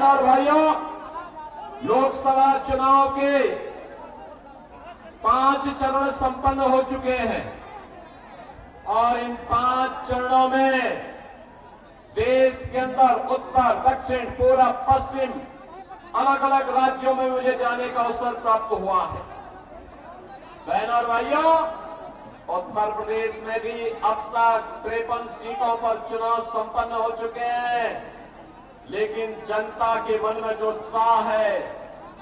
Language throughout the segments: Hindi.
बहनों और भाइयों, लोकसभा चुनाव के 5 चरण संपन्न हो चुके हैं और इन 5 चरणों में देश के अंदर उत्तर, दक्षिण, पूरब, पश्चिम अलग अलग राज्यों में मुझे जाने का अवसर प्राप्त हुआ है। बहनों और भाइयों, उत्तर प्रदेश में भी अब तक 53 सीटों पर चुनाव संपन्न हो चुके हैं, लेकिन जनता के मन में जो उत्साह है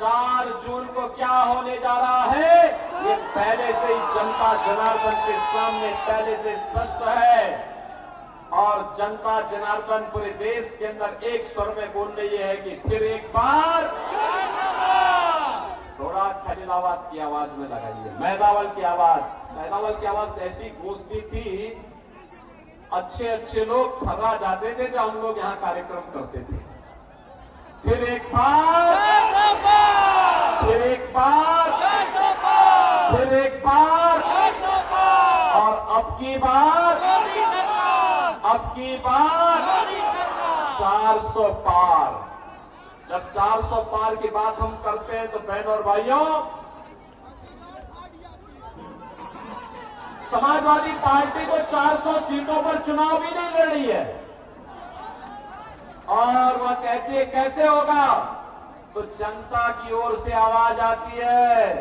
4 जून को क्या होने जा रहा है, ये पहले से ही जनता जनार्दन के सामने पहले से स्पष्ट है। और जनता जनार्दन पूरे देश के अंदर एक स्वर में बोल रही है कि फिर एक बार थोड़ा खलीलाबाद की आवाज में लगाइए, मैदावल की आवाज। मैदावल की आवाज ऐसी गूंजती थी, अच्छे अच्छे लोग थर्रा जाते थे जब हम लोग यहाँ कार्यक्रम करते थे। फिर एक बार, फिर एक बार, फिर एक बार, और अब की बार 400 पार। जब 400 पार की बात हम करते हैं तो बहनों और भाइयों, समाजवादी पार्टी को 400 सीटों पर चुनाव भी नहीं लड़ी है और वह कहती है कैसे होगा, तो जनता की ओर से आवाज आती है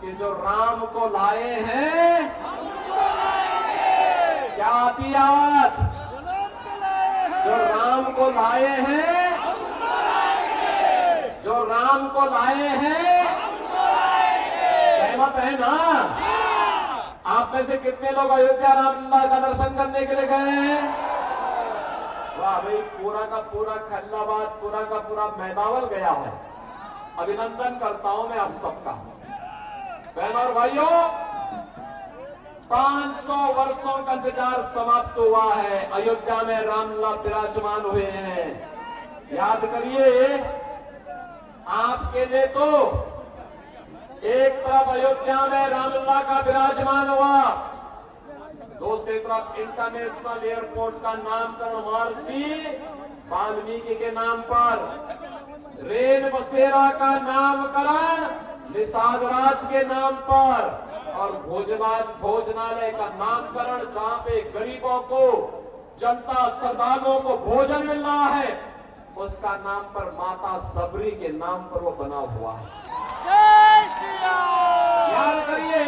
कि जो राम को लाए हैं, क्या आती है आवाज, जो राम को लाए हैं, जो राम को लाए हैं, सहमत है ना? आप में से कितने लोग अयोध्या रामलला का दर्शन करने के लिए गए हैं? वाह भाई, पूरा का पूरा खल्लाबाद, पूरा का पूरा मैदावल गया है। अभिनंदन करता हूं मैं आप सबका। बहनों और भाइयों, 500 वर्षों का इंतजार समाप्त हुआ है। अयोध्या में रामलला विराजमान हुए हैं। याद करिए, आपके लिए तो एक तरफ अयोध्या में रामलला का विराजमान हुआ, दूसरी तरफ इंटरनेशनल एयरपोर्ट का नामकरण महर्षि वाल्मीकि के नाम पर, रेल बसेरा का नामकरण निषाद राज के नाम पर, और भोजनालय का नामकरण जहां पे गरीबों को, जनता, श्रद्धालुओं को भोजन मिल रहा है, उसका नाम पर माता सबरी के नाम पर वो बना हुआ है। याद करिए,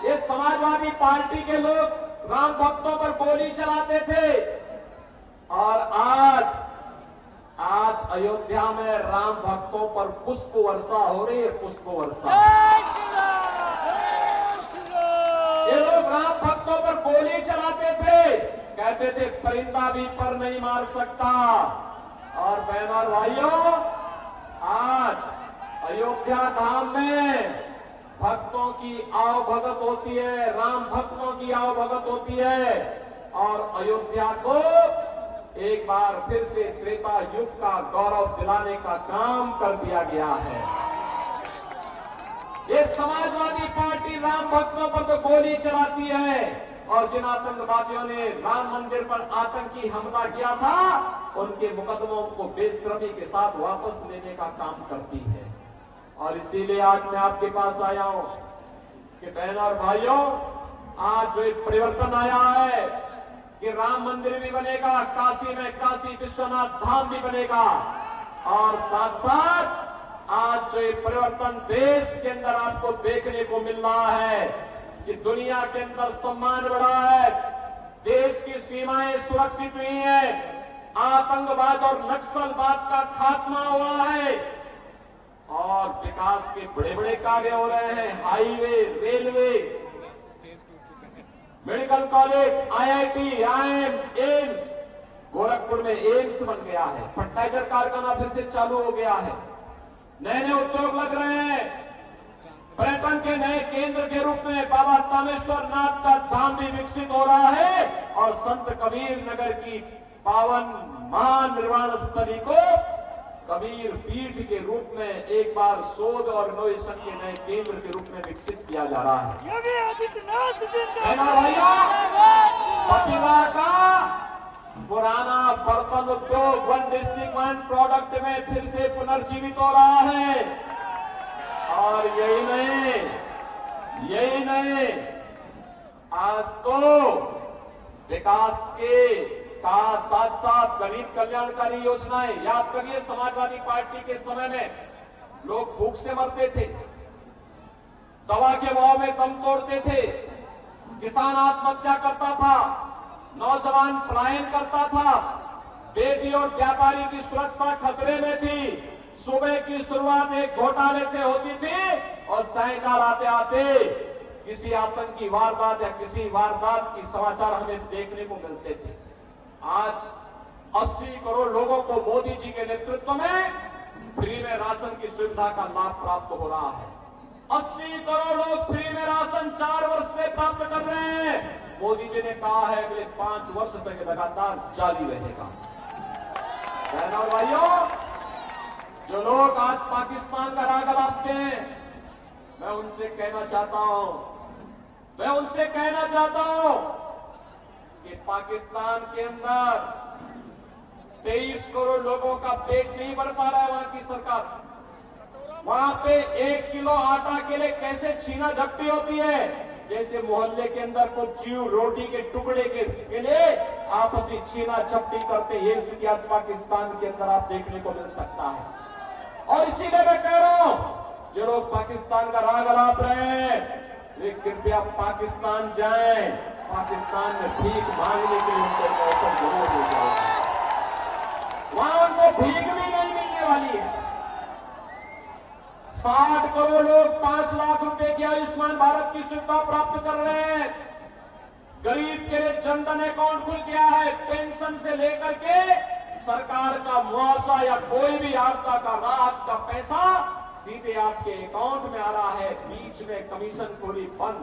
ये समाजवादी पार्टी के लोग राम भक्तों पर गोली चलाते थे और आज अयोध्या में राम भक्तों पर पुष्प वर्षा हो रही है, पुष्प वर्षा। ये लोग राम भक्तों पर गोली चलाते थे, कहते थे परिंदा भी पर नहीं मार सकता। और बहनों और भाइयों, आज अयोध्या धाम में भक्तों की आवभगत होती है, राम भक्तों की आवभगत होती है और अयोध्या को एक बार फिर से त्रेता युग का गौरव दिलाने का काम कर दिया गया है। ये समाजवादी पार्टी राम भक्तों पर तो गोली चलाती है और जिन आतंकवादियों ने राम मंदिर पर आतंकी हमला किया था, उनके मुकदमों को बेशर्मी के साथ वापस लेने का काम करती है। और इसीलिए आज मैं आपके पास आया हूं कि बहनों और भाइयों, आज जो एक परिवर्तन आया है कि राम मंदिर भी बनेगा, काशी में काशी विश्वनाथ धाम भी बनेगा, और साथ साथ आज जो एक परिवर्तन देश के अंदर आपको देखने को मिल रहा है कि दुनिया के अंदर सम्मान बढ़ा है, देश की सीमाएं सुरक्षित हुई हैं, आतंकवाद और नक्सलवाद का खात्मा हुआ है और विकास के बड़े बड़े कार्य हो रहे हैं। Highway, railway, medical college, IIT, IIM, AIIMS, Gorakhpur में एम्स बन गया है, फर्टिलाइजर कारखाना फिर से चालू हो गया है, नए नए उद्योग लग रहे हैं, पर्यटन के नए केंद्र के रूप में बाबा तामेश्वर नाथ का धाम भी विकसित हो रहा है और संत कबीर नगर की पावन महानिर्वाण स्थली को कबीर पीठ के रूप में एक बार शोध और इनोवेशन के नए केंद्र के रूप में विकसित किया जा रहा है। प्रतिभा का पुराना बर्तन उद्योग वन डिस्ट्रिक्ट वन प्रोडक्ट में फिर से पुनर्जीवित हो रहा है। और यही नहीं, आज तो विकास के साथ साथ गरीब कल्याणकारी योजनाएं, याद करिए समाजवादी पार्टी के समय में लोग भूख से मरते थे, दवा के भाव में दम तोड़ते थे, किसान आत्महत्या करता था, नौजवान पलायन करता था, बेटी और व्यापारी की सुरक्षा खतरे में थी। सुबह की शुरुआत एक घोटाले से होती थी और सायंकाल आते आते किसी आतंकी वारदात या किसी वारदात की समाचार हमें देखने को मिलते थे। आज 80 करोड़ लोगों को मोदी जी के नेतृत्व में फ्री में राशन की सुविधा का लाभ प्राप्त हो रहा है। 80 करोड़ लोग फ्री में राशन 4 वर्ष से प्राप्त कर रहे हैं। मोदी जी ने कहा है अगले 5 वर्ष तक लगातार जारी रहेगा। बहनों और भाइयों, जो लोग आज पाकिस्तान का राग अलापते हैं, मैं उनसे कहना चाहता हूं कि पाकिस्तान के अंदर 23 करोड़ लोगों का पेट नहीं भर पा रहा है वहां की सरकार। वहां पे 1 किलो आटा के लिए कैसे छीना झपटी होती है, जैसे मोहल्ले के अंदर कुछ जीव रोटी के टुकड़े के लिए आपसी छीना झपटी करते, ये स्थिति आज पाकिस्तान के अंदर आप देखने को मिल सकता है। और इसीलिए मैं कह रहा हूं, जो लोग पाकिस्तान का राग अलाप रहे हैं, वे कृपया पाकिस्तान जाएं। पाकिस्तान में भीख मांगने के लिए उनको मौका जरूर मिल जाएगा। वहां उनको भीख भी नहीं मिलने वाली है। 60 करोड़ लोग 5 लाख रुपए की आयुष्मान भारत की सुविधा प्राप्त कर रहे हैं। गरीब के लिए जनधन अकाउंट खुल गया है। पेंशन से लेकर के सरकार का मुआवजा या कोई भी आपदा का राहत का पैसा सीधे आपके अकाउंट में आ रहा है। बीच में कमीशन खोरी बंद।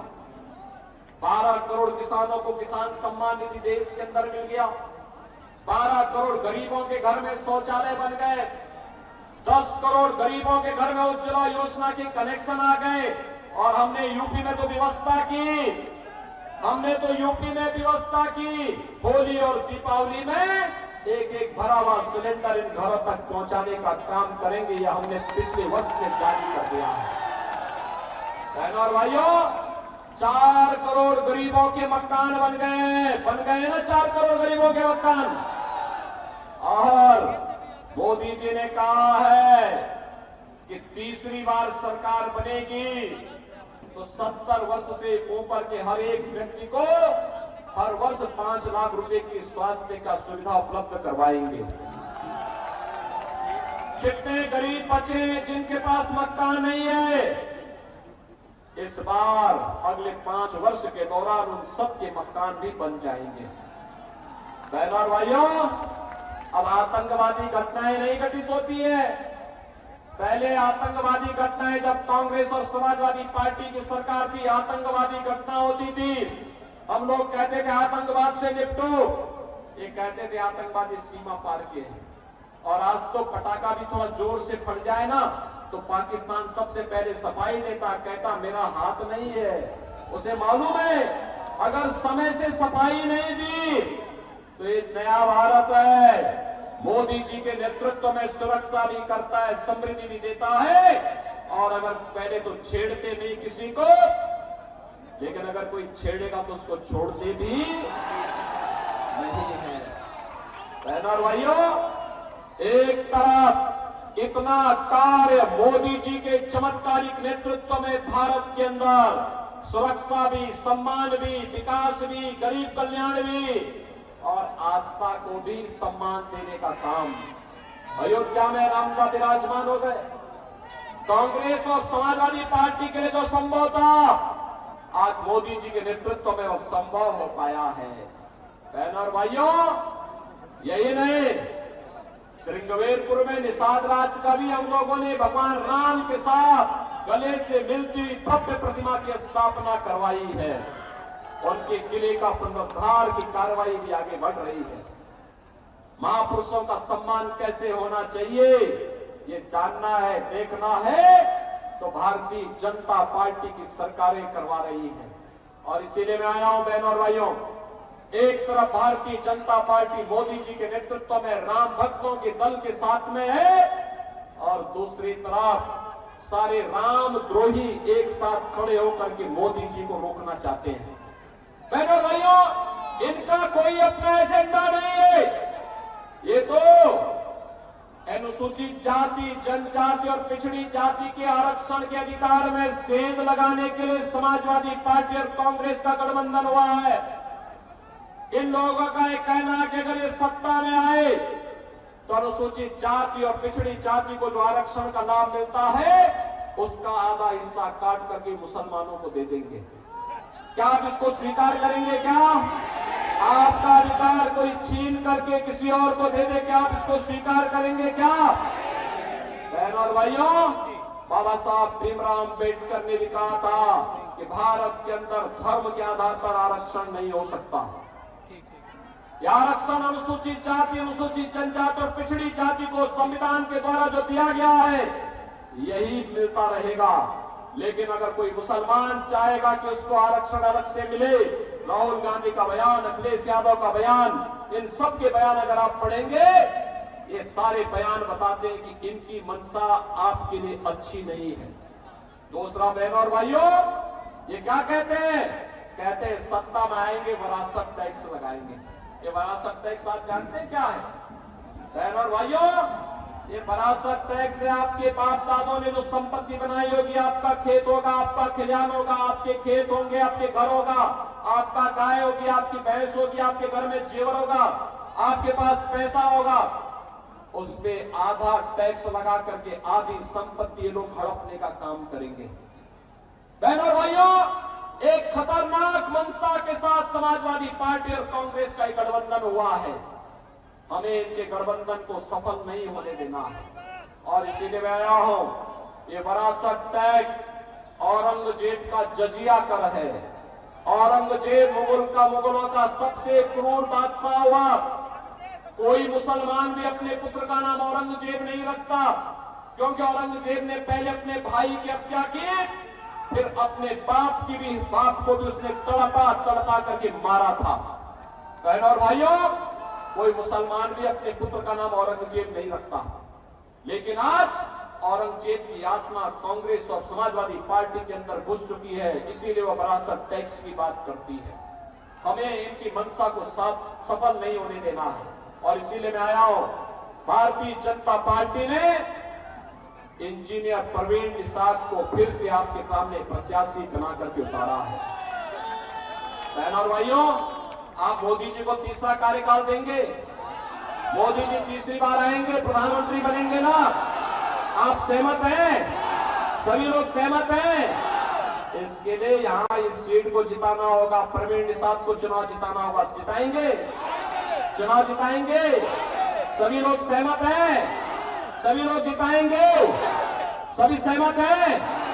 12 करोड़ किसानों को किसान सम्मान निधि देश के अंदर मिल गया। 12 करोड़ गरीबों के घर में शौचालय बन गए। 10 करोड़ गरीबों के घर में उज्ज्वला योजना के कनेक्शन आ गए। और हमने यूपी में तो व्यवस्था की होली और दीपावली में एक भरा हुआ सिलेंडर इन घरों तक पहुंचाने का काम करेंगे। यह हमने पिछले वर्ष में जारी कर दिया है। बहनों और भाइयों, 4 करोड़ गरीबों के मकान बन गए ना 4 करोड़ गरीबों के मकान। और मोदी जी ने कहा है कि तीसरी बार सरकार बनेगी तो 70 वर्ष से ऊपर के हर एक व्यक्ति को हर वर्ष 5 लाख रुपए की स्वास्थ्य का सुविधा उपलब्ध करवाएंगे। कितने गरीब बचे जिनके पास मकान नहीं है, इस बार अगले 5 वर्ष के दौरान उन सबके मकान भी बन जाएंगे। बहनों और भाइयों, अब आतंकवादी घटनाएं नहीं घटित होती है। पहले आतंकवादी घटनाएं जब कांग्रेस और समाजवादी पार्टी की सरकार थी, आतंकवादी घटना होती थी, हम लोग कहते थे आतंकवाद से निपटो, ये कहते थे आतंकवादी सीमा पार के हैं। और आज तो पटाखा भी थोड़ा जोर से फट जाए ना तो पाकिस्तान सबसे पहले सफाई देता, कहता मेरा हाथ नहीं है। उसे मालूम है अगर समय से सफाई नहीं दी तो ये नया भारत है। मोदी जी के नेतृत्व में सुरक्षा भी करता है, समृद्धि भी देता है। और अगर पहले तो छेड़ते नहीं किसी को, लेकिन अगर कोई छेड़ेगा तो उसको छोड़ते भी नहीं है। बहनों और भाइयों, एक तरफ इतना कार्य मोदी जी के चमत्कारिक नेतृत्व में भारत के अंदर सुरक्षा भी, सम्मान भी, विकास भी, गरीब कल्याण भी और आस्था को भी सम्मान देने का काम। अयोध्या में रामलला विराजमान हो गए। कांग्रेस और समाजवादी पार्टी के लिए जो संभव था, आज मोदी जी के नेतृत्व में वह संभव हो पाया है। बहनों और भाइयों, यही नहीं, श्रृंगवेरपुर में निषाद राज का भी हम लोगों ने भगवान राम के साथ गले से मिलती हुई भव्य प्रतिमा की स्थापना करवाई है। उनके किले का पुनरुद्धार की कार्रवाई भी आगे बढ़ रही है। महापुरुषों का सम्मान कैसे होना चाहिए, ये जानना है, देखना है तो भारतीय जनता पार्टी की सरकारें करवा रही हैं। और इसीलिए मैं आया हूं बहनों और भाइयों, एक तरफ भारतीय जनता पार्टी मोदी जी के नेतृत्व में राम भक्तों के दल के साथ में है और दूसरी तरफ सारे राम द्रोही एक साथ खड़े होकर के मोदी जी को रोकना चाहते हैं। बहनों भाइयों, इनका कोई अपना एजेंडा नहीं है। ये तो अनुसूचित जाति, जनजाति और पिछड़ी जाति के आरक्षण के अधिकार में सेंध लगाने के लिए समाजवादी पार्टी और कांग्रेस का गठबंधन हुआ है। इन लोगों का एक कहना है कि अगर ये सत्ता में आए तो अनुसूचित जाति और पिछड़ी जाति को जो आरक्षण का लाभ मिलता है उसका आधा हिस्सा काट करके मुसलमानों को दे देंगे। क्या आप इसको स्वीकार करेंगे? क्या आपका अधिकार कोई छीन करके किसी और को दे दे, क्या आप इसको स्वीकार करेंगे? क्या बहनों और भाइयों, बाबा साहब भीमराव अम्बेडकर ने भी कहा था कि भारत के अंदर धर्म के आधार पर आरक्षण नहीं हो सकता। यह आरक्षण अनुसूचित जाति, अनुसूचित जनजाति और पिछड़ी जाति को संविधान के द्वारा जो दिया गया है यही मिलता रहेगा। लेकिन अगर कोई मुसलमान चाहेगा कि उसको आरक्षण अलग से मिले, राहुल गांधी का बयान, अखिलेश यादव का बयान, इन सब के बयान अगर आप पढ़ेंगे, ये सारे बयान बताते हैं कि इनकी मंशा आपके लिए अच्छी नहीं है। दूसरा बहनों और भाइयों, ये क्या कहते हैं? कहते हैं सत्ता में आएंगे विरासत टैक्स लगाएंगे। ये विरासत टैक्स आप जानते हैं क्या है? बहनों और भाइयों, ये विरासत टैक्स से आपके बाप दादों ने जो संपत्ति बनाई होगी, आपका खेत होगा, आपका खलिहान होगा, आपके खेत होंगे, आपके घर होगा, आपका गाय होगी, आपकी भैंस होगी, आपके घर में जेवर होगा, आपके पास पैसा होगा, उसमें आधा टैक्स लगा करके आधी संपत्ति ये लोग हड़पने का काम करेंगे। बहनों और भाइयों, एक खतरनाक मंशा के साथ समाजवादी पार्टी और कांग्रेस का गठबंधन हुआ है। हमें इनके गठबंधन को सफल नहीं होने देना है और इसीलिए मैं आया हूं। ये विरासत टैक्स औरंगजेब का जजिया कर है। औरंगजेब मुगलों का सबसे क्रूर बादशाह हुआ। कोई मुसलमान भी अपने पुत्र का नाम औरंगजेब नहीं रखता, क्योंकि औरंगजेब ने पहले अपने भाई की हत्या की, फिर अपने बाप को भी उसने तड़पा करके मारा था। बहनों और भाइयों, कोई मुसलमान भी अपने पुत्र का नाम औरंगजेब नहीं रखता। लेकिन आज औरंगजेब की आत्मा कांग्रेस और समाजवादी पार्टी के अंदर घुस चुकी है, इसीलिए वह विरासत टैक्स की बात करती है। हमें इनकी मंशा को सफल नहीं होने देना है और इसीलिए मैं आया हूं। भारतीय जनता पार्टी ने इंजीनियर प्रवीण निषाद को फिर से आपके सामने प्रत्याशी बना करके उतारा है। बहनों और भाइयों, आप मोदी जी को तीसरा कार्यकाल देंगे? मोदी जी तीसरी बार आएंगे, प्रधानमंत्री बनेंगे ना? आप सहमत हैं? सभी लोग सहमत हैं? इसके लिए यहां इस सीट को जिताना होगा, प्रवीण निषाद को चुनाव जिताना होगा। जिताएंगे? चुनाव जिताएंगे? सभी लोग सहमत हैं? सभी लोग जिताएंगे? सभी सहमत हैं?